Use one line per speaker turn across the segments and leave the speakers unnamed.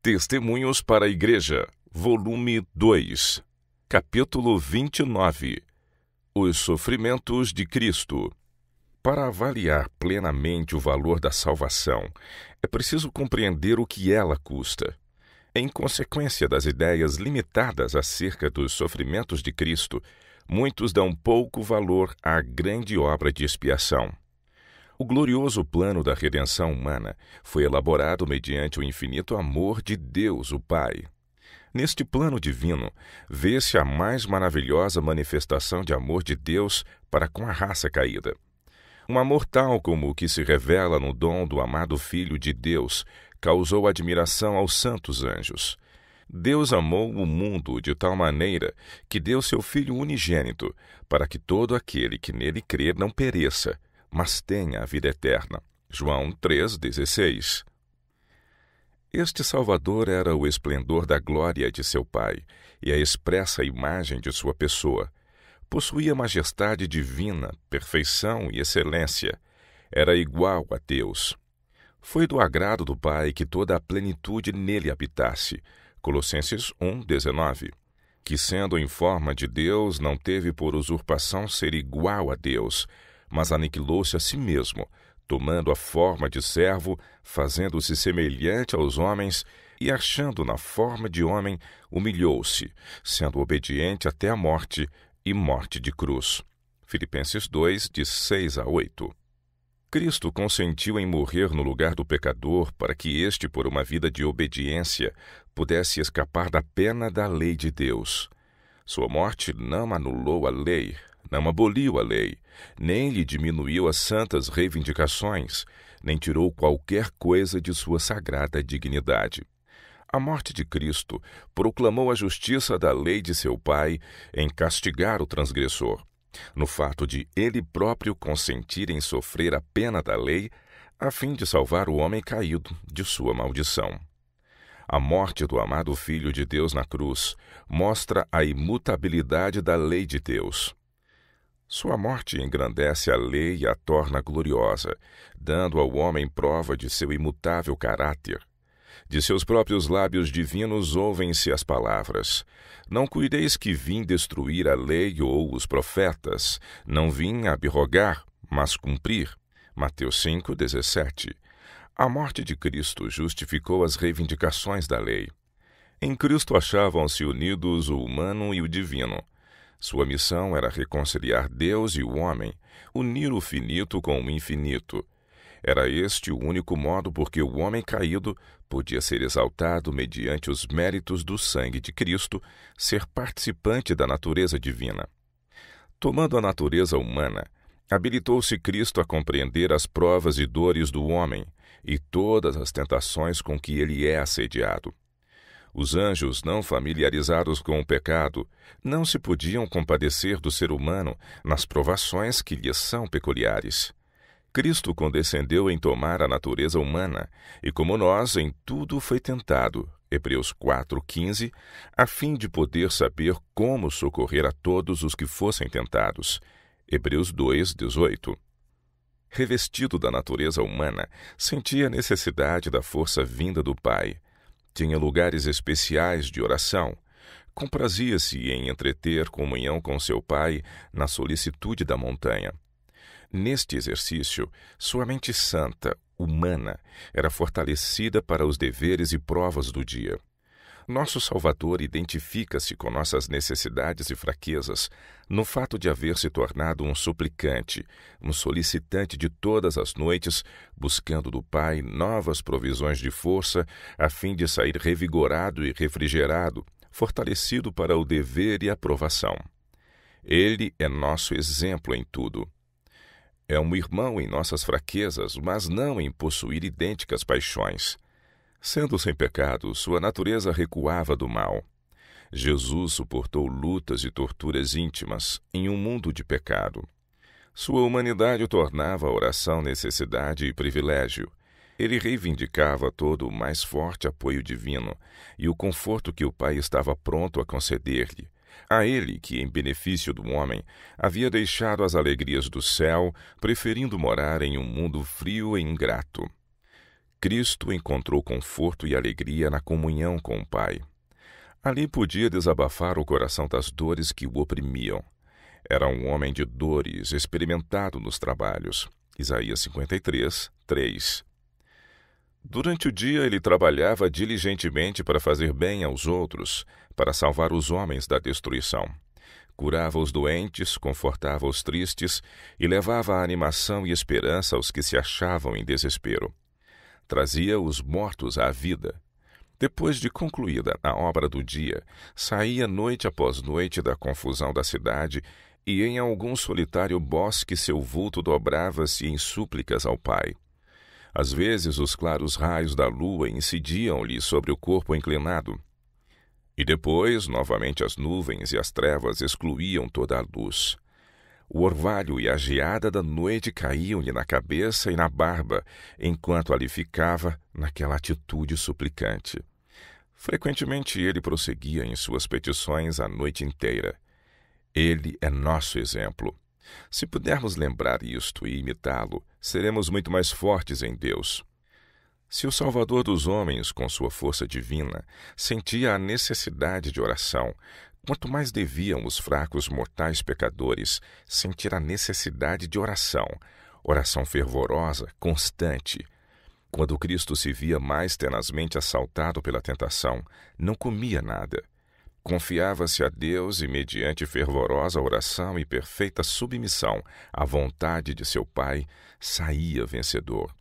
Testemunhos para a Igreja, volume 2, capítulo 29. Os sofrimentos de Cristo. Para avaliar plenamente o valor da salvação, é preciso compreender o que ela custa. Em consequência das ideias limitadas acerca dos sofrimentos de Cristo, muitos dão pouco valor à grande obra de expiação. O glorioso plano da redenção humana foi elaborado mediante o infinito amor de Deus, o Pai. Neste plano divino, vê-se a mais maravilhosa manifestação de amor de Deus para com a raça caída. Um amor tal como o que se revela no dom do amado Filho de Deus causou admiração aos santos anjos. Deus amou o mundo de tal maneira que deu seu Filho unigênito, para que todo aquele que nele crer não pereça, mas tenha a vida eterna. João 3,16. Este Salvador era o esplendor da glória de seu Pai e a expressa imagem de sua pessoa. Possuía majestade divina, perfeição e excelência. Era igual a Deus. Foi do agrado do Pai que toda a plenitude nele habitasse. Colossenses 1,19. Que, sendo em forma de Deus, não teve por usurpação ser igual a Deus, mas aniquilou-se a si mesmo, tomando a forma de servo, fazendo-se semelhante aos homens, e achando na forma de homem, humilhou-se, sendo obediente até a morte, e morte de cruz. Filipenses 2, de 6-8. Cristo consentiu em morrer no lugar do pecador para que este, por uma vida de obediência, pudesse escapar da pena da lei de Deus. Sua morte não anulou a lei, não aboliu a lei, nem lhe diminuiu as santas reivindicações, nem tirou qualquer coisa de sua sagrada dignidade. A morte de Cristo proclamou a justiça da lei de seu Pai em castigar o transgressor, no fato de ele próprio consentir em sofrer a pena da lei, a fim de salvar o homem caído de sua maldição. A morte do amado Filho de Deus na cruz mostra a imutabilidade da lei de Deus. Sua morte engrandece a lei e a torna gloriosa, dando ao homem prova de seu imutável caráter. De seus próprios lábios divinos ouvem-se as palavras: Não cuideis que vim destruir a lei ou os profetas, não vim abrogar, mas cumprir. Mateus 5,17. A morte de Cristo justificou as reivindicações da lei. Em Cristo achavam-se unidos o humano e o divino. Sua missão era reconciliar Deus e o homem, unir o finito com o infinito. Era este o único modo por que o homem caído podia ser exaltado mediante os méritos do sangue de Cristo, ser participante da natureza divina. Tomando a natureza humana, habilitou-se Cristo a compreender as provas e dores do homem e todas as tentações com que ele é assediado. Os anjos, não familiarizados com o pecado, não se podiam compadecer do ser humano nas provações que lhes são peculiares. Cristo condescendeu em tomar a natureza humana, e como nós, em tudo foi tentado, Hebreus 4,15, a fim de poder saber como socorrer a todos os que fossem tentados, Hebreus 2,18. Revestido da natureza humana, sentia a necessidade da força vinda do Pai. Tinha lugares especiais de oração. Comprazia-se em entreter comunhão com seu Pai na solicitude da montanha. Neste exercício, sua mente santa, humana, era fortalecida para os deveres e provas do dia. Nosso Salvador identifica-se com nossas necessidades e fraquezas no fato de haver se tornado um suplicante, um solicitante de todas as noites, buscando do Pai novas provisões de força, a fim de sair revigorado e refrigerado, fortalecido para o dever e a provação. Ele é nosso exemplo em tudo. É um irmão em nossas fraquezas, mas não em possuir idênticas paixões. Sendo sem pecado, sua natureza recuava do mal. Jesus suportou lutas e torturas íntimas em um mundo de pecado. Sua humanidade tornava a oração necessidade e privilégio. Ele reivindicava todo o mais forte apoio divino e o conforto que o Pai estava pronto a conceder-lhe. A ele que, em benefício do homem, havia deixado as alegrias do céu, preferindo morar em um mundo frio e ingrato. Cristo encontrou conforto e alegria na comunhão com o Pai. Ali podia desabafar o coração das dores que o oprimiam. Era um homem de dores, experimentado nos trabalhos. Isaías 53, 3. Durante o dia ele trabalhava diligentemente para fazer bem aos outros, para salvar os homens da destruição. Curava os doentes, confortava os tristes e levava animação e esperança aos que se achavam em desespero. Trazia os mortos à vida. Depois de concluída a obra do dia, saía noite após noite da confusão da cidade e em algum solitário bosque seu vulto dobrava-se em súplicas ao Pai. Às vezes os claros raios da lua incidiam-lhe sobre o corpo inclinado. E depois, novamente as nuvens e as trevas excluíam toda a luz. O orvalho e a geada da noite caíam-lhe na cabeça e na barba, enquanto ali ficava naquela atitude suplicante. Frequentemente ele prosseguia em suas petições a noite inteira. Ele é nosso exemplo. Se pudermos lembrar isto e imitá-lo, seremos muito mais fortes em Deus. Se o Salvador dos homens, com sua força divina, sentia a necessidade de oração, quanto mais deviam os fracos mortais pecadores sentir a necessidade de oração, oração fervorosa, constante. Quando Cristo se via mais tenazmente assaltado pela tentação, não comia nada. Confiava-se a Deus e, mediante fervorosa oração e perfeita submissão à vontade de seu Pai, saía vencedor.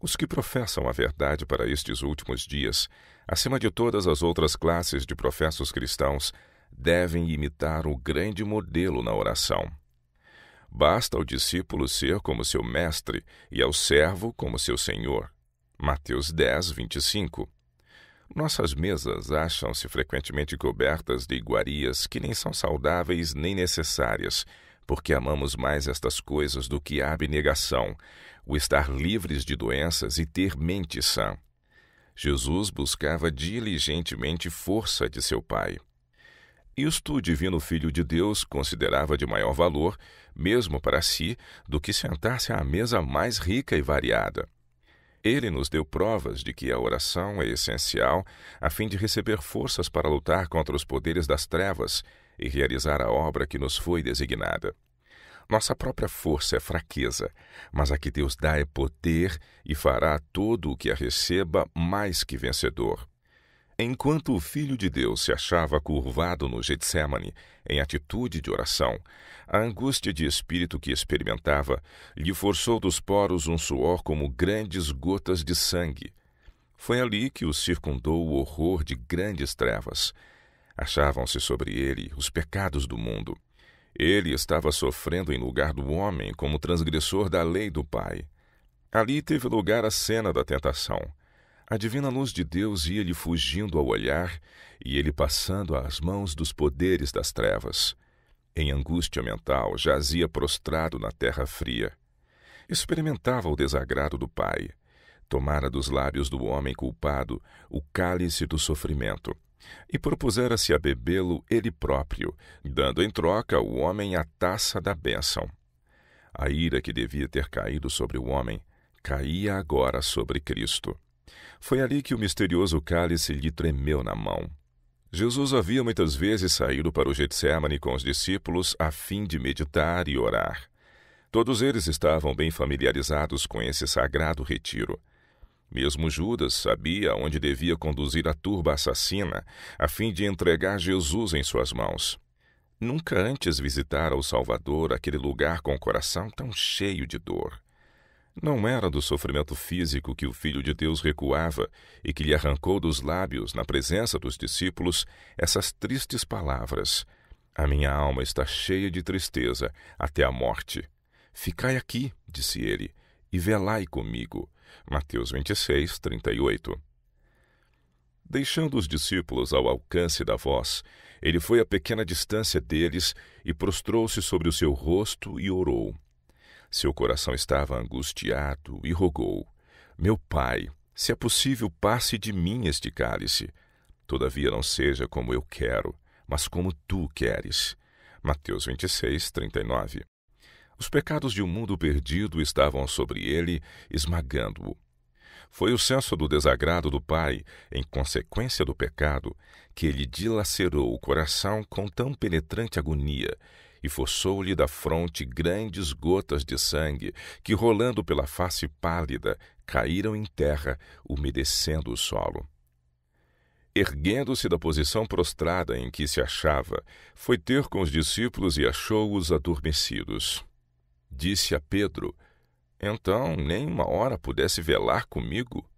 Os que professam a verdade para estes últimos dias, acima de todas as outras classes de professos cristãos, devem imitar o grande modelo na oração. Basta ao discípulo ser como seu mestre e ao servo como seu senhor. Mateus 10, 25. Nossas mesas acham-se frequentemente cobertas de iguarias que nem são saudáveis nem necessárias, porque amamos mais estas coisas do que a abnegação, o estar livres de doenças e ter mente sã. Jesus buscava diligentemente força de seu Pai. Isto o divino Filho de Deus considerava de maior valor, mesmo para si, do que sentar-se à mesa mais rica e variada. Ele nos deu provas de que a oração é essencial a fim de receber forças para lutar contra os poderes das trevas e realizar a obra que nos foi designada. Nossa própria força é fraqueza, mas a que Deus dá é poder e fará todo o que a receba mais que vencedor. Enquanto o Filho de Deus se achava curvado no Getsêmani, em atitude de oração, a angústia de espírito que experimentava lhe forçou dos poros um suor como grandes gotas de sangue. Foi ali que o circundou o horror de grandes trevas. Achavam-se sobre ele os pecados do mundo. Ele estava sofrendo em lugar do homem como transgressor da lei do Pai. Ali teve lugar a cena da tentação. A divina luz de Deus ia-lhe fugindo ao olhar e ele passando às mãos dos poderes das trevas. Em angústia mental, jazia prostrado na terra fria. Experimentava o desagrado do Pai. Tomara dos lábios do homem culpado o cálice do sofrimento e propusera-se a bebê-lo ele próprio, dando em troca ao homem a taça da bênção. A ira que devia ter caído sobre o homem caía agora sobre Cristo. Foi ali que o misterioso cálice lhe tremeu na mão. Jesus havia muitas vezes saído para o Getsêmani com os discípulos a fim de meditar e orar. Todos eles estavam bem familiarizados com esse sagrado retiro. Mesmo Judas sabia onde devia conduzir a turba assassina a fim de entregar Jesus em suas mãos. Nunca antes visitara o Salvador aquele lugar com o coração tão cheio de dor. Não era do sofrimento físico que o Filho de Deus recuava e que lhe arrancou dos lábios, na presença dos discípulos, essas tristes palavras: "A minha alma está cheia de tristeza até a morte. Ficai aqui", disse ele, "e velai comigo." Mateus 26, 38. Deixando os discípulos ao alcance da voz, ele foi a pequena distância deles e prostrou-se sobre o seu rosto e orou. Seu coração estava angustiado e rogou: "Meu Pai, se é possível, passe de mim este cálice. Todavia não seja como eu quero, mas como tu queres." Mateus 26, 39. Os pecados de um mundo perdido estavam sobre ele, esmagando-o. Foi o senso do desagrado do pai, em consequência do pecado, que lhe dilacerou o coração com tão penetrante agonia e forçou-lhe da fronte grandes gotas de sangue que, rolando pela face pálida, caíram em terra, umedecendo o solo. Erguendo-se da posição prostrada em que se achava, foi ter com os discípulos e achou-os adormecidos. Disse a Pedro: então, nem uma hora pudesse velar comigo?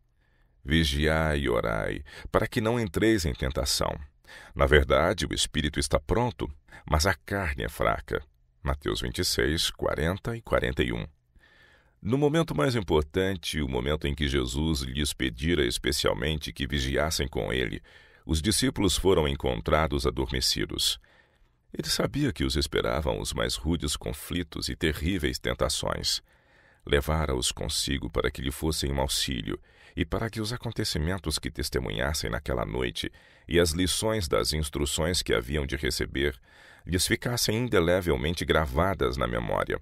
Vigiai e orai, para que não entreis em tentação. Na verdade, o espírito está pronto, mas a carne é fraca. Mateus 26, 40 e 41. No momento mais importante, o momento em que Jesus lhes pedira especialmente que vigiassem com ele, os discípulos foram encontrados adormecidos. Ele sabia que os esperavam os mais rudes conflitos e terríveis tentações. Levara-os consigo para que lhe fossem um auxílio e para que os acontecimentos que testemunhassem naquela noite e as lições das instruções que haviam de receber lhes ficassem indelevelmente gravadas na memória.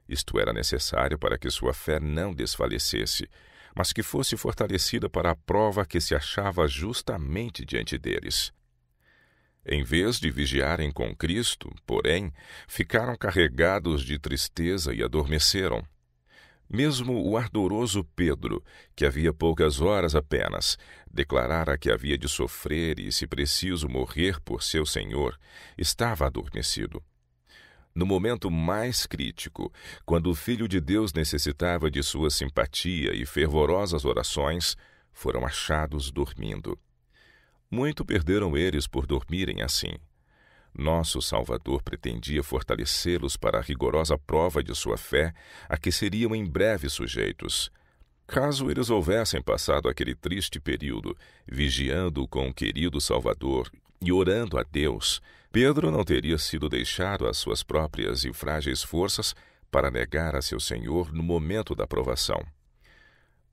Isto era necessário para que sua fé não desfalecesse, mas que fosse fortalecida para a prova que se achava justamente diante deles. Em vez de vigiarem com Cristo, porém, ficaram carregados de tristeza e adormeceram. Mesmo o ardoroso Pedro, que havia poucas horas apenas, declarara que havia de sofrer e, se preciso, morrer por seu Senhor, estava adormecido. No momento mais crítico, quando o Filho de Deus necessitava de sua simpatia e fervorosas orações, foram achados dormindo. Muito perderam eles por dormirem assim. Nosso Salvador pretendia fortalecê-los para a rigorosa prova de sua fé, a que seriam em breve sujeitos. Caso eles houvessem passado aquele triste período, vigiando com o querido Salvador e orando a Deus, Pedro não teria sido deixado às suas próprias e frágeis forças para negar a seu Senhor no momento da provação.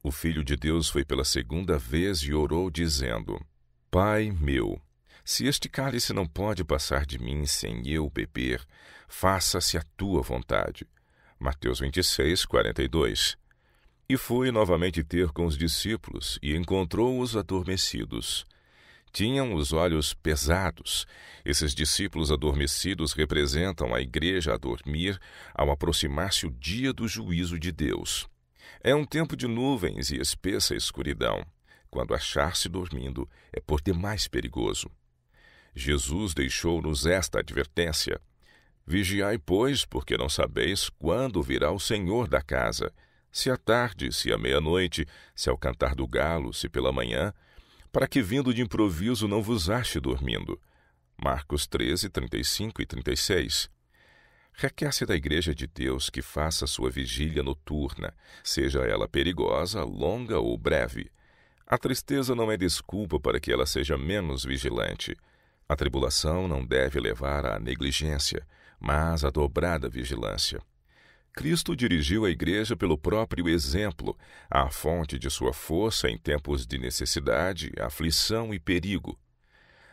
O Filho de Deus foi pela segunda vez e orou, dizendo: Pai meu, se este cálice não pode passar de mim sem eu beber, faça-se a tua vontade. Mateus 26, 42. E foi novamente ter com os discípulos e encontrou-os adormecidos. Tinham os olhos pesados. Esses discípulos adormecidos representam a igreja a dormir ao aproximar-se o dia do juízo de Deus. É um tempo de nuvens e espessa escuridão. Quando achar-se dormindo, é por demais perigoso. Jesus deixou-nos esta advertência: Vigiai, pois, porque não sabeis quando virá o Senhor da casa, se à tarde, se à meia-noite, se ao cantar do galo, se pela manhã, para que vindo de improviso não vos ache dormindo. Marcos 13, 35 e 36. Requer-se da Igreja de Deus que faça sua vigília noturna, seja ela perigosa, longa ou breve. A tristeza não é desculpa para que ela seja menos vigilante. A tribulação não deve levar à negligência, mas à dobrada vigilância. Cristo dirigiu a igreja pelo próprio exemplo, à fonte de sua força em tempos de necessidade, aflição e perigo.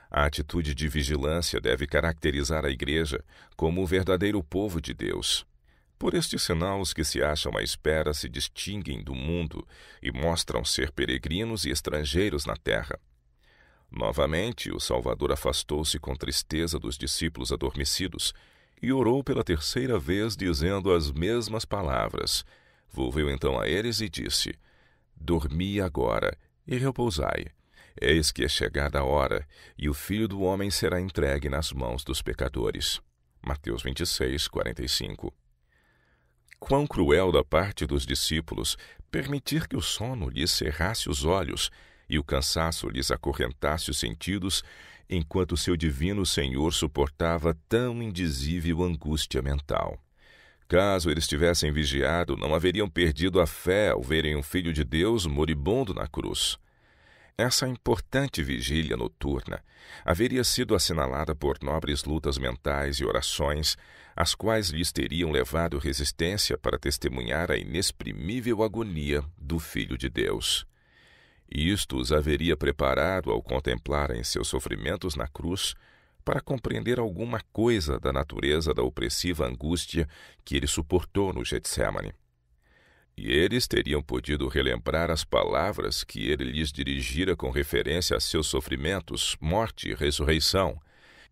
A atitude de vigilância deve caracterizar a igreja como o verdadeiro povo de Deus. Por este sinal, os que se acham à espera se distinguem do mundo e mostram ser peregrinos e estrangeiros na terra. Novamente, o Salvador afastou-se com tristeza dos discípulos adormecidos e orou pela terceira vez, dizendo as mesmas palavras. Volveu então a eles e disse: Dormi agora e repousai. Eis que é chegada a hora, e o Filho do Homem será entregue nas mãos dos pecadores. Mateus 26, 45. Quão cruel da parte dos discípulos permitir que o sono lhes cerrasse os olhos e o cansaço lhes acorrentasse os sentidos, enquanto seu divino Senhor suportava tão indizível angústia mental. Caso eles tivessem vigiado, não haveriam perdido a fé ao verem um Filho de Deus moribundo na cruz. Essa importante vigília noturna haveria sido assinalada por nobres lutas mentais e orações, as quais lhes teriam levado resistência para testemunhar a inexprimível agonia do Filho de Deus. Isto os haveria preparado ao contemplarem seus sofrimentos na cruz para compreender alguma coisa da natureza da opressiva angústia que ele suportou no Getsêmani. E eles teriam podido relembrar as palavras que ele lhes dirigira com referência a seus sofrimentos, morte e ressurreição.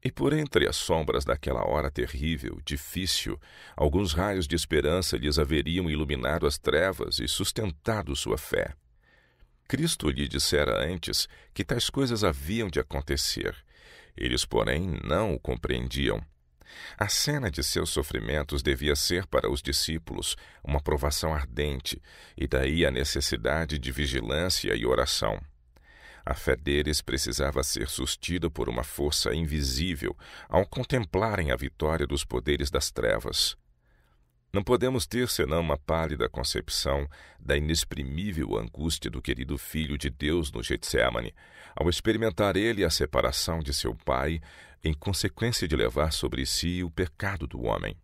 E por entre as sombras daquela hora terrível, difícil, alguns raios de esperança lhes haveriam iluminado as trevas e sustentado sua fé. Cristo lhe dissera antes que tais coisas haviam de acontecer. Eles, porém, não o compreendiam. A cena de seus sofrimentos devia ser para os discípulos uma provação ardente, e daí a necessidade de vigilância e oração. A fé deles precisava ser sustida por uma força invisível ao contemplarem a vitória dos poderes das trevas. Não podemos ter senão uma pálida concepção da inexprimível angústia do querido Filho de Deus no Getsémani, ao experimentar ele a separação de seu Pai, em consequência de levar sobre si o pecado do homem.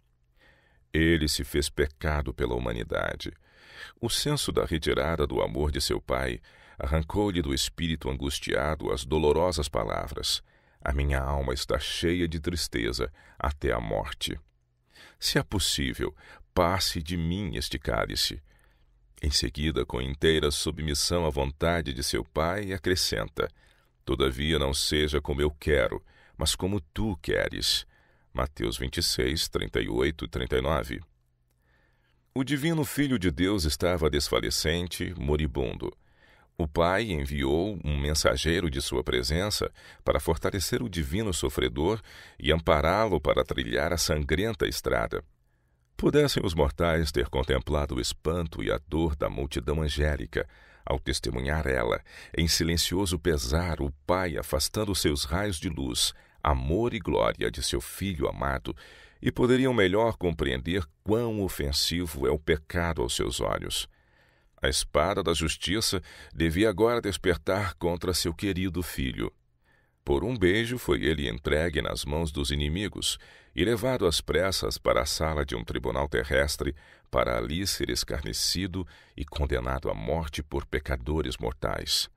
Ele se fez pecado pela humanidade. O senso da retirada do amor de seu Pai arrancou-lhe do espírito angustiado as dolorosas palavras: "A minha alma está cheia de tristeza até a morte. Se é possível, passe de mim este cálice." Em seguida, com inteira submissão à vontade de seu Pai, acrescenta: "Todavia não seja como eu quero, mas como tu queres." Mateus 26, 38 e 39. O divino Filho de Deus estava desfalecente, moribundo. O Pai enviou um mensageiro de sua presença para fortalecer o divino sofredor e ampará-lo para trilhar a sangrenta estrada. Pudessem os mortais ter contemplado o espanto e a dor da multidão angélica, ao testemunhar ela, em silencioso pesar, o Pai afastando seus raios de luz, amor e glória de seu Filho amado, e poderiam melhor compreender quão ofensivo é o pecado aos seus olhos. A espada da justiça devia agora despertar contra seu querido filho. Por um beijo foi ele entregue nas mãos dos inimigos e levado às pressas para a sala de um tribunal terrestre, para ali ser escarnecido e condenado à morte por pecadores mortais.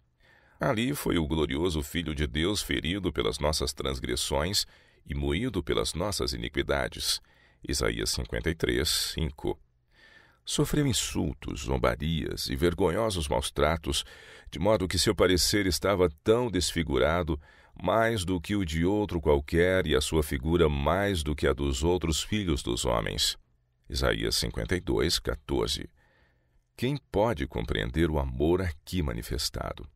Ali foi o glorioso Filho de Deus ferido pelas nossas transgressões e moído pelas nossas iniquidades. Isaías 53, 5. Sofreu insultos, zombarias e vergonhosos maus-tratos, de modo que seu parecer estava tão desfigurado, mais do que o de outro qualquer, e a sua figura mais do que a dos outros filhos dos homens. Isaías 52, 14. Quem pode compreender o amor aqui manifestado?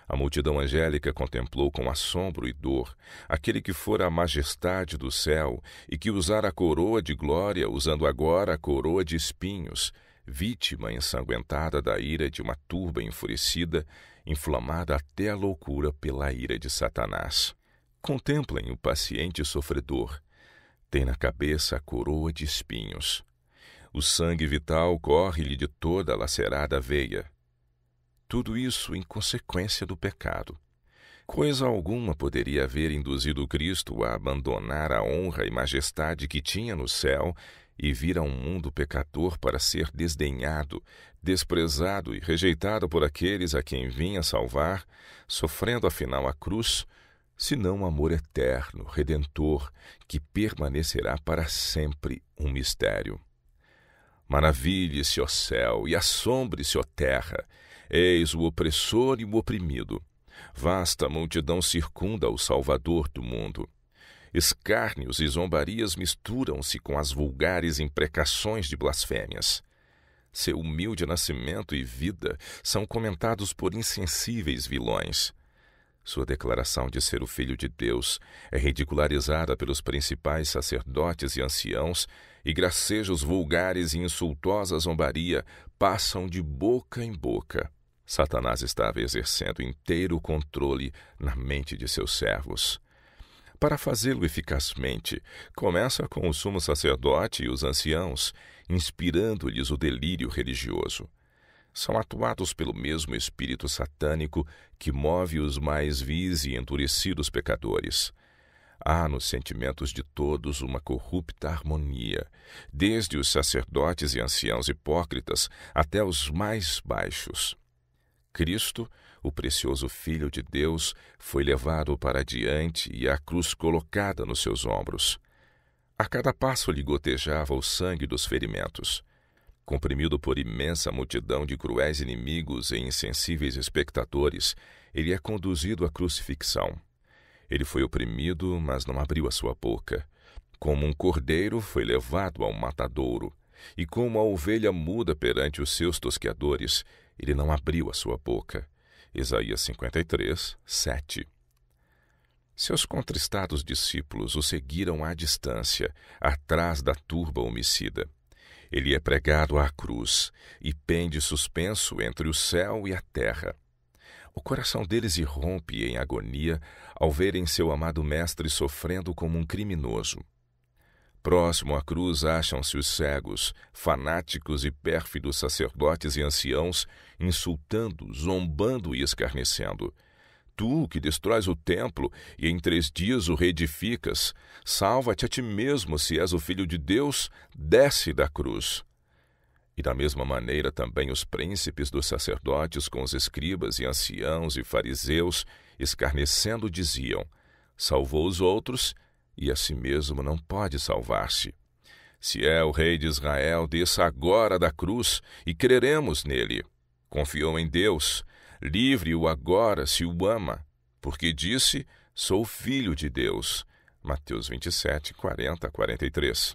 A multidão angélica contemplou com assombro e dor aquele que fora a majestade do céu e que usara a coroa de glória, usando agora a coroa de espinhos, vítima ensanguentada da ira de uma turba enfurecida, inflamada até a loucura pela ira de Satanás. Contemplem o paciente sofredor. Tem na cabeça a coroa de espinhos. O sangue vital corre-lhe de toda a lacerada veia. Tudo isso em consequência do pecado. Coisa alguma poderia haver induzido Cristo a abandonar a honra e majestade que tinha no céu e vir a um mundo pecador para ser desdenhado, desprezado e rejeitado por aqueles a quem vinha salvar, sofrendo afinal a cruz, senão o amor eterno, redentor, que permanecerá para sempre um mistério. Maravilhe-se, ó céu, e assombre-se, ó terra. Eis o opressor e o oprimido. Vasta multidão circunda o Salvador do mundo. Escárnios e zombarias misturam-se com as vulgares imprecações de blasfêmias. Seu humilde nascimento e vida são comentados por insensíveis vilões. Sua declaração de ser o Filho de Deus é ridicularizada pelos principais sacerdotes e anciãos, e gracejos vulgares e insultosa zombaria passam de boca em boca. Satanás estava exercendo inteiro controle na mente de seus servos. Para fazê-lo eficazmente, começa com o sumo sacerdote e os anciãos, inspirando-lhes o delírio religioso. São atuados pelo mesmo espírito satânico que move os mais vis e endurecidos pecadores. Há nos sentimentos de todos uma corrupta harmonia, desde os sacerdotes e anciãos hipócritas até os mais baixos. Cristo, o precioso Filho de Deus, foi levado para diante e a cruz colocada nos seus ombros. A cada passo lhe gotejava o sangue dos ferimentos. Comprimido por imensa multidão de cruéis inimigos e insensíveis espectadores, ele é conduzido à crucifixão. Ele foi oprimido, mas não abriu a sua boca. Como um cordeiro foi levado ao matadouro, e como a ovelha muda perante os seus tosqueadores, ele não abriu a sua boca. Isaías 53, 7. Seus contristados discípulos o seguiram à distância, atrás da turba homicida. Ele é pregado à cruz e pende suspenso entre o céu e a terra. O coração deles irrompe em agonia ao verem seu amado mestre sofrendo como um criminoso. Próximo à cruz acham-se os cegos, fanáticos e pérfidos sacerdotes e anciãos, insultando, zombando e escarnecendo. Tu, que destróis o templo e em 3 dias o reedificas, salva-te a ti mesmo, se és o Filho de Deus, desce da cruz. E da mesma maneira também os príncipes dos sacerdotes com os escribas e anciãos e fariseus, escarnecendo, diziam: salvou os outros, e a si mesmo não pode salvar-se. Se é o rei de Israel, desça agora da cruz e creremos nele. Confiou em Deus, livre-o agora se o ama, porque disse: sou filho de Deus. Mateus 27, 40 a 43.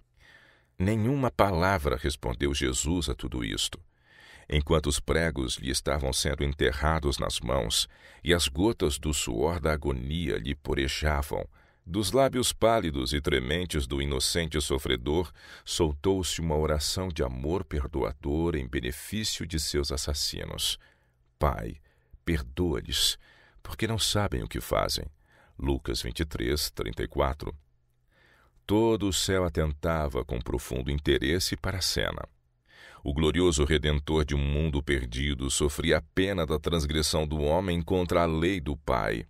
Nenhuma palavra respondeu Jesus a tudo isto. Enquanto os pregos lhe estavam sendo enterrados nas mãos e as gotas do suor da agonia lhe porejavam, dos lábios pálidos e trementes do inocente sofredor, soltou-se uma oração de amor perdoador em benefício de seus assassinos. Pai, perdoa-lhes, porque não sabem o que fazem. Lucas 23, 34. Todo o céu atentava com profundo interesse para a cena. O glorioso Redentor de um mundo perdido sofria a pena da transgressão do homem contra a lei do Pai.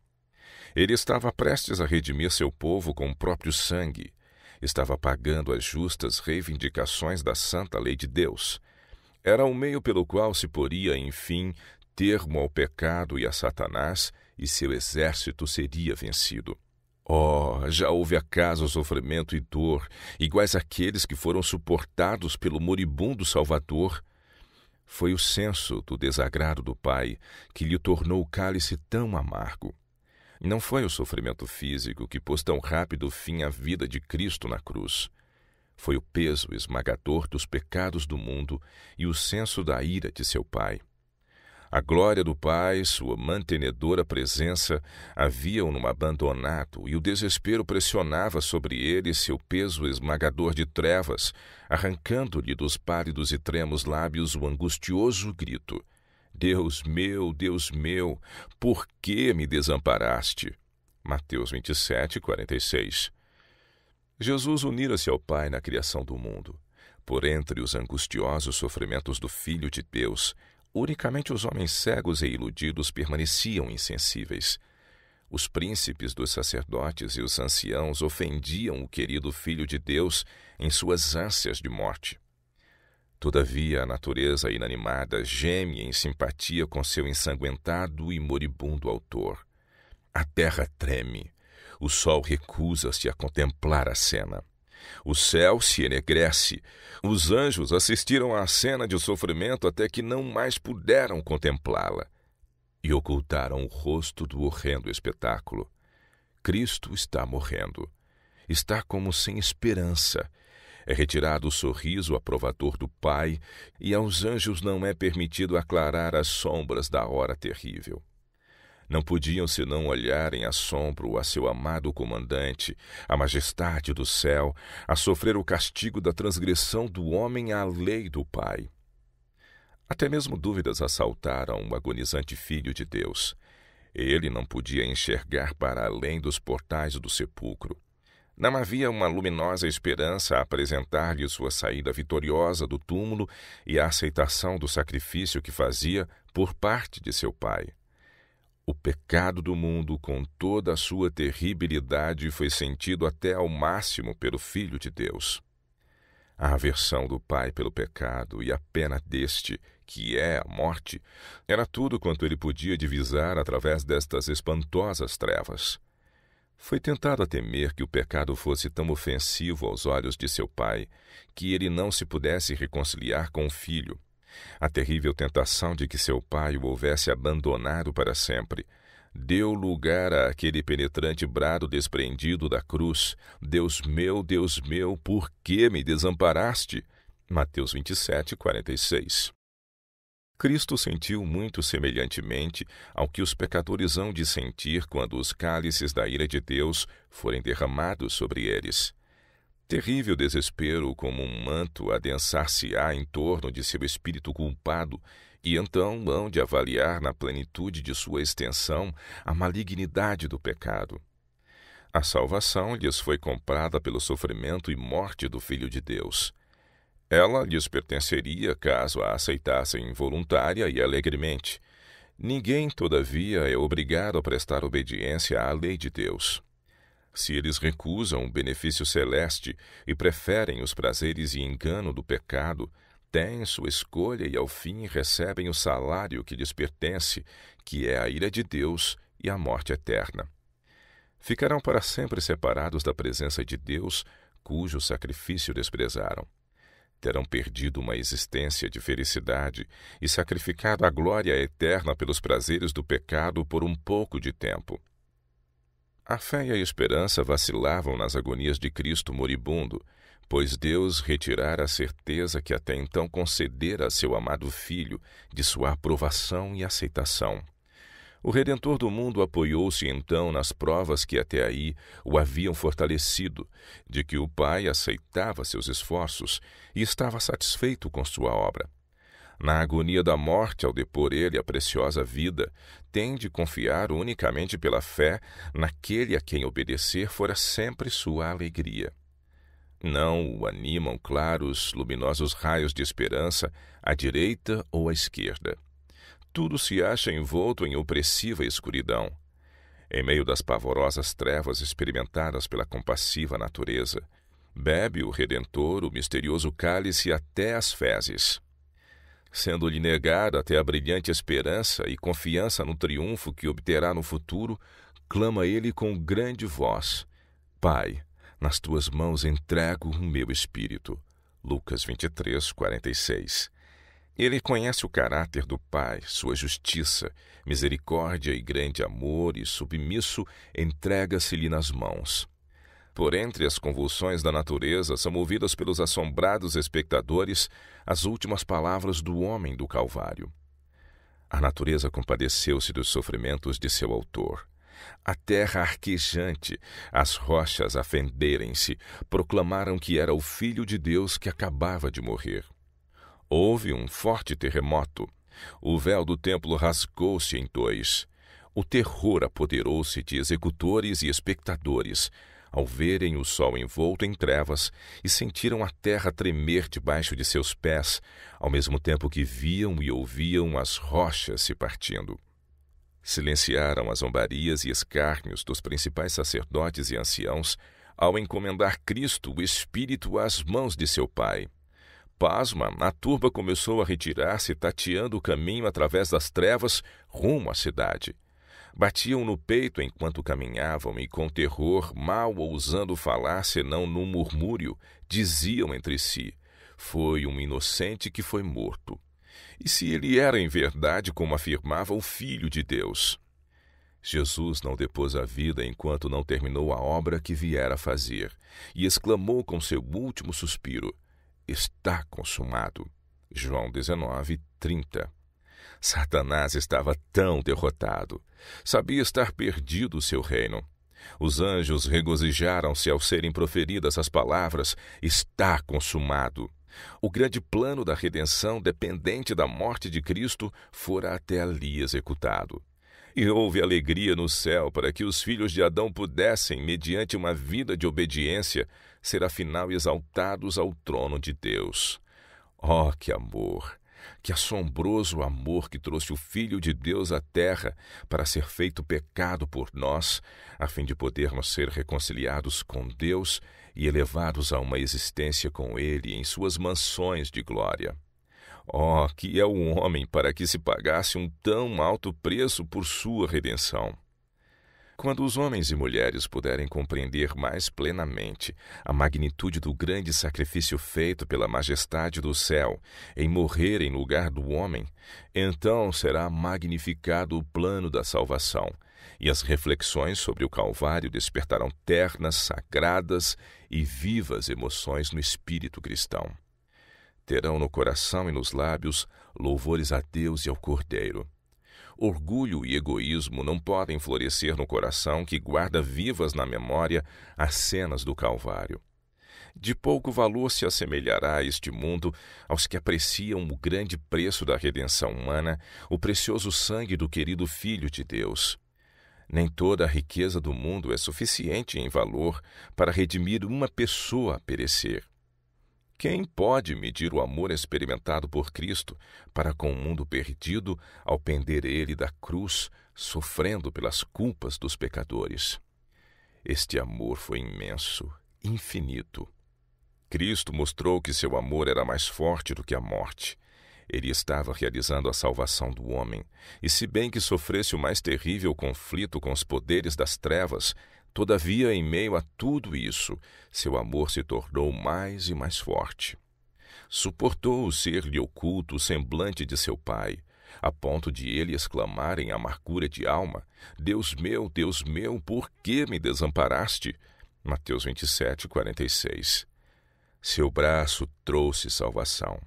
Ele estava prestes a redimir seu povo com o próprio sangue. Estava pagando as justas reivindicações da santa lei de Deus. Era o meio pelo qual se poria, enfim, termo ao pecado e a Satanás, e seu exército seria vencido. Oh, já houve acaso sofrimento e dor, iguais àqueles que foram suportados pelo moribundo Salvador. Foi o senso do desagrado do Pai que lhe tornou o cálice tão amargo. Não foi o sofrimento físico que pôs tão rápido fim à vida de Cristo na cruz. Foi o peso esmagador dos pecados do mundo e o senso da ira de seu Pai. A glória do Pai, sua mantenedora presença, haviam-no abandonado, e o desespero pressionava sobre ele seu peso esmagador de trevas, arrancando-lhe dos pálidos e tremos lábios o angustioso grito: Deus meu, por que me desamparaste? Mateus 27, 46. Jesus unira-se ao Pai na criação do mundo. Por entre os angustiosos sofrimentos do Filho de Deus, unicamente os homens cegos e iludidos permaneciam insensíveis. Os príncipes dos sacerdotes e os anciãos ofendiam o querido Filho de Deus em suas ânsias de morte. Todavia, a natureza inanimada geme em simpatia com seu ensanguentado e moribundo autor. A terra treme. O sol recusa-se a contemplar a cena. O céu se enegrece. Os anjos assistiram à cena de sofrimento até que não mais puderam contemplá-la e ocultaram o rosto do horrendo espetáculo. Cristo está morrendo. Está como sem esperança. É retirado o sorriso aprovador do Pai e aos anjos não é permitido aclarar as sombras da hora terrível. Não podiam senão olhar em assombro a seu amado comandante, a majestade do céu, a sofrer o castigo da transgressão do homem à lei do Pai. Até mesmo dúvidas assaltaram o agonizante Filho de Deus. Ele não podia enxergar para além dos portais do sepulcro. Não havia uma luminosa esperança a apresentar-lhe sua saída vitoriosa do túmulo e a aceitação do sacrifício que fazia por parte de seu Pai. O pecado do mundo, com toda a sua terribilidade, foi sentido até ao máximo pelo Filho de Deus. A aversão do Pai pelo pecado e a pena deste, que é a morte, era tudo quanto ele podia divisar através destas espantosas trevas. Foi tentado a temer que o pecado fosse tão ofensivo aos olhos de seu pai, que ele não se pudesse reconciliar com o filho. A terrível tentação de que seu pai o houvesse abandonado para sempre deu lugar àquele penetrante brado desprendido da cruz: Deus meu, por que me desamparaste? Mateus 27, 46. Cristo sentiu muito semelhantemente ao que os pecadores hão de sentir quando os cálices da ira de Deus forem derramados sobre eles. Terrível desespero, como um manto, adensar-se-á em torno de seu espírito culpado, e então hão de avaliar na plenitude de sua extensão a malignidade do pecado. A salvação lhes foi comprada pelo sofrimento e morte do Filho de Deus. Ela lhes pertenceria caso a aceitassem voluntária e alegremente. Ninguém, todavia, é obrigado a prestar obediência à lei de Deus. Se eles recusam o benefício celeste e preferem os prazeres e engano do pecado, têm sua escolha e ao fim recebem o salário que lhes pertence, que é a ira de Deus e a morte eterna. Ficarão para sempre separados da presença de Deus, cujo sacrifício desprezaram. Terão perdido uma existência de felicidade e sacrificado a glória eterna pelos prazeres do pecado por um pouco de tempo. A fé e a esperança vacilavam nas agonias de Cristo moribundo, pois Deus retirara a certeza que até então concedera a seu amado Filho de sua aprovação e aceitação. O Redentor do mundo apoiou-se então nas provas que até aí o haviam fortalecido, de que o Pai aceitava seus esforços e estava satisfeito com sua obra. Na agonia da morte, ao depor ele a preciosa vida, tem de confiar unicamente pela fé naquele a quem obedecer fora sempre sua alegria. Não o animam claros, luminosos raios de esperança à direita ou à esquerda. Tudo se acha envolto em opressiva escuridão. Em meio das pavorosas trevas experimentadas pela compassiva natureza, bebe o Redentor o misterioso cálice até as fezes. Sendo-lhe negada até a brilhante esperança e confiança no triunfo que obterá no futuro, clama ele com grande voz: Pai, nas tuas mãos entrego o meu espírito. Lucas 23, 46. Ele conhece o caráter do Pai, sua justiça, misericórdia e grande amor, e submisso entrega-se-lhe nas mãos. Por entre as convulsões da natureza são ouvidas pelos assombrados espectadores as últimas palavras do homem do Calvário. A natureza compadeceu-se dos sofrimentos de seu autor. A terra arquejante, as rochas a fenderem-se, proclamaram que era o Filho de Deus que acabava de morrer. Houve um forte terremoto. O véu do templo rasgou-se em dois. O terror apoderou-se de executores e espectadores, ao verem o sol envolto em trevas e sentiram a terra tremer debaixo de seus pés, ao mesmo tempo que viam e ouviam as rochas se partindo. Silenciaram as zombarias e escárnios dos principais sacerdotes e anciãos ao encomendar Cristo, o Espírito, às mãos de seu Pai. Pasma, a turba começou a retirar-se, tateando o caminho através das trevas rumo à cidade. Batiam no peito enquanto caminhavam e, com terror, mal ousando falar senão num murmúrio, diziam entre si: foi um inocente que foi morto. E se ele era em verdade, como afirmava, o Filho de Deus? Jesus não depôs a vida enquanto não terminou a obra que viera fazer, e exclamou com seu último suspiro: está consumado. João 19, 30. Satanás estava tão derrotado. Sabia estar perdido o seu reino. Os anjos regozijaram-se ao serem proferidas as palavras: está consumado. O grande plano da redenção, dependente da morte de Cristo, fora até ali executado. E houve alegria no céu para que os filhos de Adão pudessem, mediante uma vida de obediência, ser afinal exaltados ao trono de Deus. Oh, que amor! Que assombroso amor que trouxe o Filho de Deus à terra para ser feito pecado por nós, a fim de podermos ser reconciliados com Deus e elevados a uma existência com Ele em suas mansões de glória. Oh, que é o homem para que se pagasse um tão alto preço por sua redenção! quando os homens e mulheres puderem compreender mais plenamente a magnitude do grande sacrifício feito pela majestade do céu em morrer em lugar do homem, então será magnificado o plano da salvação, e as reflexões sobre o Calvário despertarão ternas, sagradas e vivas emoções no espírito cristão. Terão no coração e nos lábios louvores a Deus e ao Cordeiro. Orgulho e egoísmo não podem florescer no coração que guarda vivas na memória as cenas do Calvário. De pouco valor se assemelhará este mundo aos que apreciam o grande preço da redenção humana, o precioso sangue do querido Filho de Deus. Nem toda a riqueza do mundo é suficiente em valor para redimir uma pessoa a perecer. Quem pode medir o amor experimentado por Cristo para com o mundo perdido ao pender ele da cruz, sofrendo pelas culpas dos pecadores? Este amor foi imenso, infinito. Cristo mostrou que seu amor era mais forte do que a morte. Ele estava realizando a salvação do homem, e se bem que sofresse o mais terrível conflito com os poderes das trevas, todavia, em meio a tudo isso, seu amor se tornou mais e mais forte. Suportou ser-lhe oculto o semblante de seu pai, a ponto de ele exclamar em amargura de alma: Deus meu, por que me desamparaste? Mateus 27, 46. Seu braço trouxe salvação.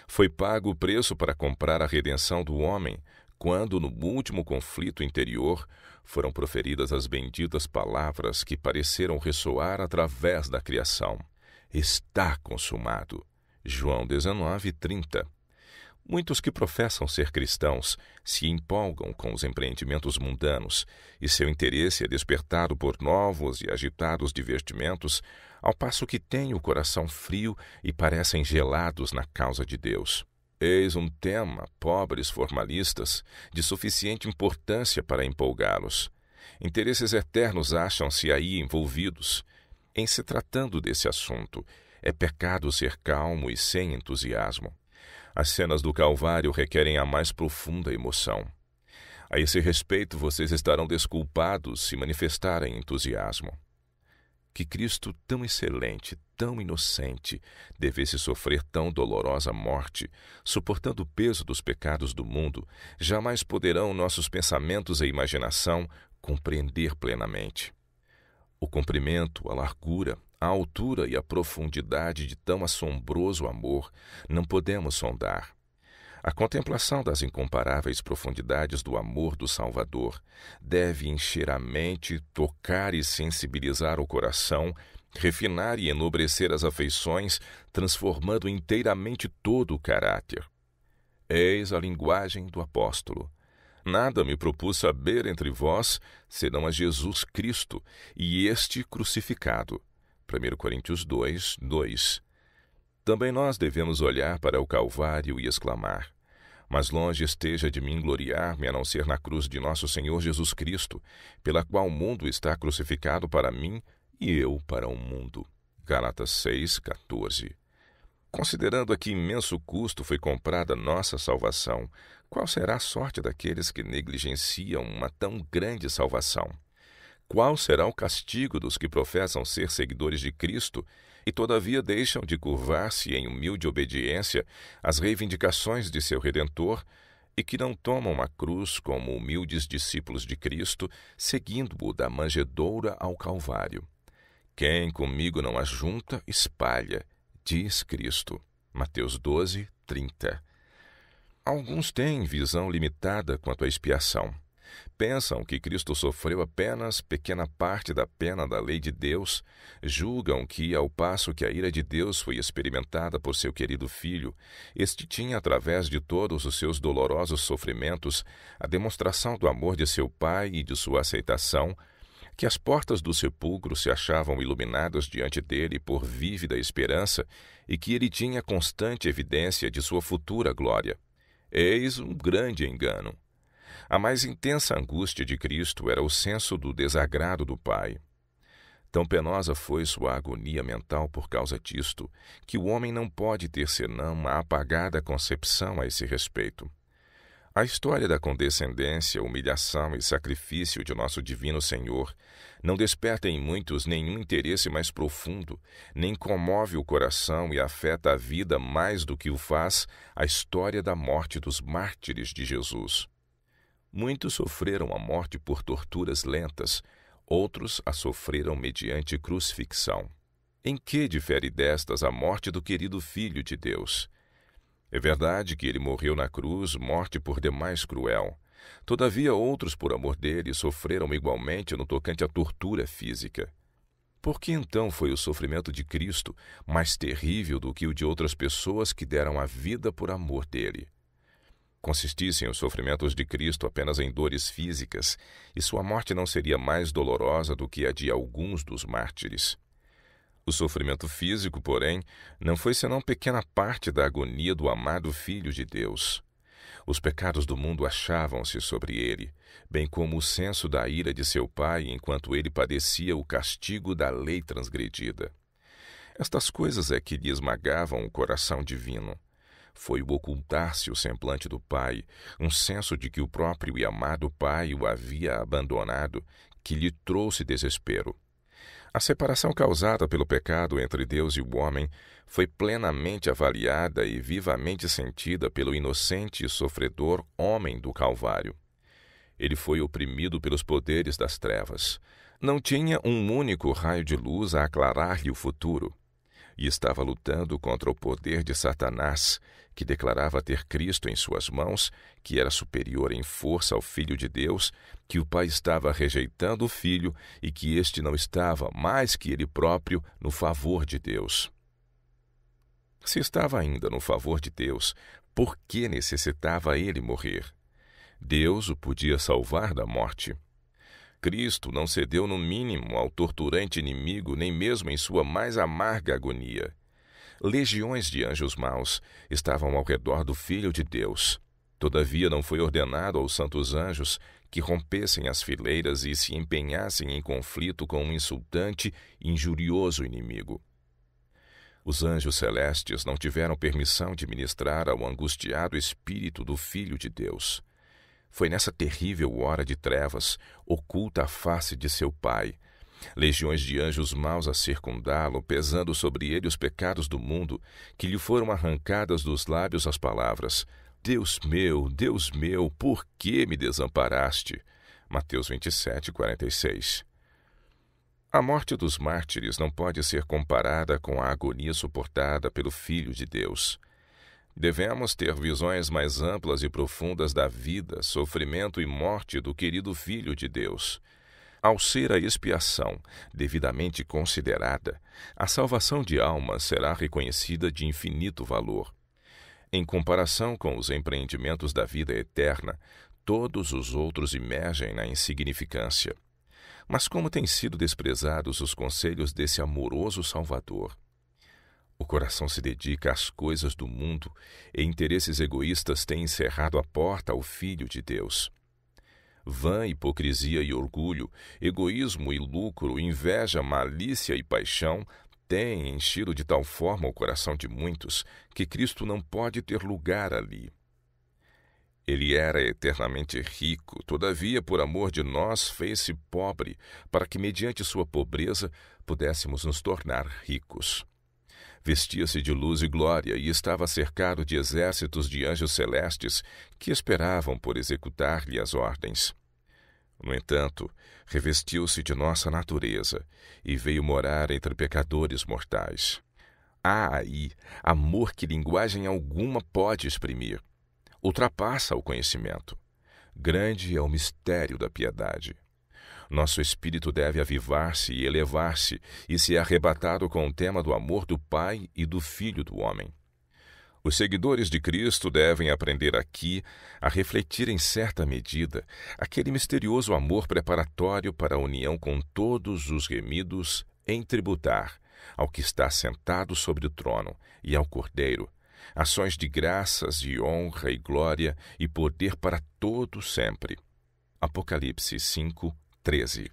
Foi pago o preço para comprar a redenção do homem, quando, no último conflito interior, foram proferidas as benditas palavras que pareceram ressoar através da criação. Está consumado. João 19, 30. Muitos que professam ser cristãos se empolgam com os empreendimentos mundanos, e seu interesse é despertado por novos e agitados divertimentos, ao passo que têm o coração frio e parecem gelados na causa de Deus. Eis um tema, pobres formalistas, de suficiente importância para empolgá-los. Interesses eternos acham-se aí envolvidos. Em se tratando desse assunto, é pecado ser calmo e sem entusiasmo. As cenas do Calvário requerem a mais profunda emoção. A esse respeito, vocês estarão desculpados se manifestarem entusiasmo. Que Cristo, tão excelente, tão inocente, devesse sofrer tão dolorosa morte, suportando o peso dos pecados do mundo, jamais poderão nossos pensamentos e imaginação compreender plenamente. O comprimento, a largura, a altura e a profundidade de tão assombroso amor não podemos sondar. A contemplação das incomparáveis profundidades do amor do Salvador deve encher a mente, tocar e sensibilizar o coração, refinar e enobrecer as afeições, transformando inteiramente todo o caráter. Eis a linguagem do apóstolo. Nada me propus saber entre vós, senão a Jesus Cristo, e este crucificado. 1 Coríntios 2, 2. Também nós devemos olhar para o Calvário e exclamar: mas longe esteja de mim gloriar-me a não ser na cruz de nosso Senhor Jesus Cristo, pela qual o mundo está crucificado para mim e eu para o mundo. Gálatas 6, 14. Considerando a que imenso custo foi comprada nossa salvação, qual será a sorte daqueles que negligenciam uma tão grande salvação? Qual será o castigo dos que professam ser seguidores de Cristo e todavia deixam de curvar-se em humilde obediência às reivindicações de seu Redentor e que não tomam a cruz como humildes discípulos de Cristo, seguindo-o da manjedoura ao Calvário? Quem comigo não ajunta, espalha, diz Cristo. Mateus 12, 30. Alguns têm visão limitada quanto à expiação. Pensam que Cristo sofreu apenas pequena parte da pena da lei de Deus, julgam que, ao passo que a ira de Deus foi experimentada por seu querido Filho, este tinha, através de todos os seus dolorosos sofrimentos, a demonstração do amor de seu Pai e de sua aceitação, que as portas do sepulcro se achavam iluminadas diante dele por vívida esperança e que ele tinha constante evidência de sua futura glória. Eis um grande engano. A mais intensa angústia de Cristo era o senso do desagrado do Pai. Tão penosa foi sua agonia mental por causa disto, que o homem não pode ter senão uma apagada concepção a esse respeito. A história da condescendência, humilhação e sacrifício de nosso Divino Senhor não desperta em muitos nenhum interesse mais profundo, nem comove o coração e afeta a vida mais do que o faz a história da morte dos mártires de Jesus. Muitos sofreram a morte por torturas lentas, outros a sofreram mediante crucifixão. Em que difere destas a morte do querido Filho de Deus? É verdade que ele morreu na cruz, morte por demais cruel. Todavia, outros, por amor dele, sofreram igualmente no tocante à tortura física. Por que então foi o sofrimento de Cristo mais terrível do que o de outras pessoas que deram a vida por amor dele? Consistissem os sofrimentos de Cristo apenas em dores físicas, e sua morte não seria mais dolorosa do que a de alguns dos mártires. O sofrimento físico, porém, não foi senão pequena parte da agonia do amado Filho de Deus. Os pecados do mundo achavam-se sobre ele, bem como o senso da ira de seu Pai enquanto ele padecia o castigo da lei transgredida. Estas coisas é que lhe esmagavam o coração divino. Foi o ocultar-se o semblante do Pai, um senso de que o próprio e amado Pai o havia abandonado, que lhe trouxe desespero. A separação causada pelo pecado entre Deus e o homem foi plenamente avaliada e vivamente sentida pelo inocente e sofredor homem do Calvário. Ele foi oprimido pelos poderes das trevas. Não tinha um único raio de luz a aclarar-lhe o futuro. E estava lutando contra o poder de Satanás, que declarava ter Cristo em suas mãos, que era superior em força ao Filho de Deus, que o Pai estava rejeitando o Filho e que este não estava, mais que ele próprio, no favor de Deus. Se estava ainda no favor de Deus, por que necessitava ele morrer? Deus o podia salvar da morte. Cristo não cedeu no mínimo ao torturante inimigo, nem mesmo em sua mais amarga agonia. Legiões de anjos maus estavam ao redor do Filho de Deus. Todavia não foi ordenado aos santos anjos que rompessem as fileiras e se empenhassem em conflito com um insultante e injurioso inimigo. Os anjos celestes não tiveram permissão de ministrar ao angustiado espírito do Filho de Deus. Foi nessa terrível hora de trevas, oculta a face de seu Pai, legiões de anjos maus a circundá-lo, pesando sobre ele os pecados do mundo, que lhe foram arrancadas dos lábios as palavras: Deus meu, por que me desamparaste? Mateus 27, 46. A morte dos mártires não pode ser comparada com a agonia suportada pelo Filho de Deus. Devemos ter visões mais amplas e profundas da vida, sofrimento e morte do querido Filho de Deus. Ao ser a expiação devidamente considerada, a salvação de almas será reconhecida de infinito valor. Em comparação com os empreendimentos da vida eterna, todos os outros emergem na insignificância. Mas como têm sido desprezados os conselhos desse amoroso Salvador? O coração se dedica às coisas do mundo e interesses egoístas têm encerrado a porta ao Filho de Deus. Vã hipocrisia e orgulho, egoísmo e lucro, inveja, malícia e paixão têm enchido de tal forma o coração de muitos que Cristo não pode ter lugar ali. Ele era eternamente rico, todavia, por amor de nós, fez-se pobre, para que, mediante sua pobreza, pudéssemos nos tornar ricos. Vestia-se de luz e glória e estava cercado de exércitos de anjos celestes que esperavam por executar-lhe as ordens. No entanto, revestiu-se de nossa natureza e veio morar entre pecadores mortais. Há aí amor que linguagem alguma pode exprimir. Ultrapassa o conhecimento. Grande é o mistério da piedade. Nosso espírito deve avivar-se e elevar-se e ser arrebatado com o tema do amor do Pai e do Filho do homem. Os seguidores de Cristo devem aprender aqui a refletir em certa medida aquele misterioso amor preparatório para a união com todos os remidos em tributar ao que está sentado sobre o trono e ao Cordeiro, ações de graças, de honra e glória e poder para todo sempre. Apocalipse 5, 13.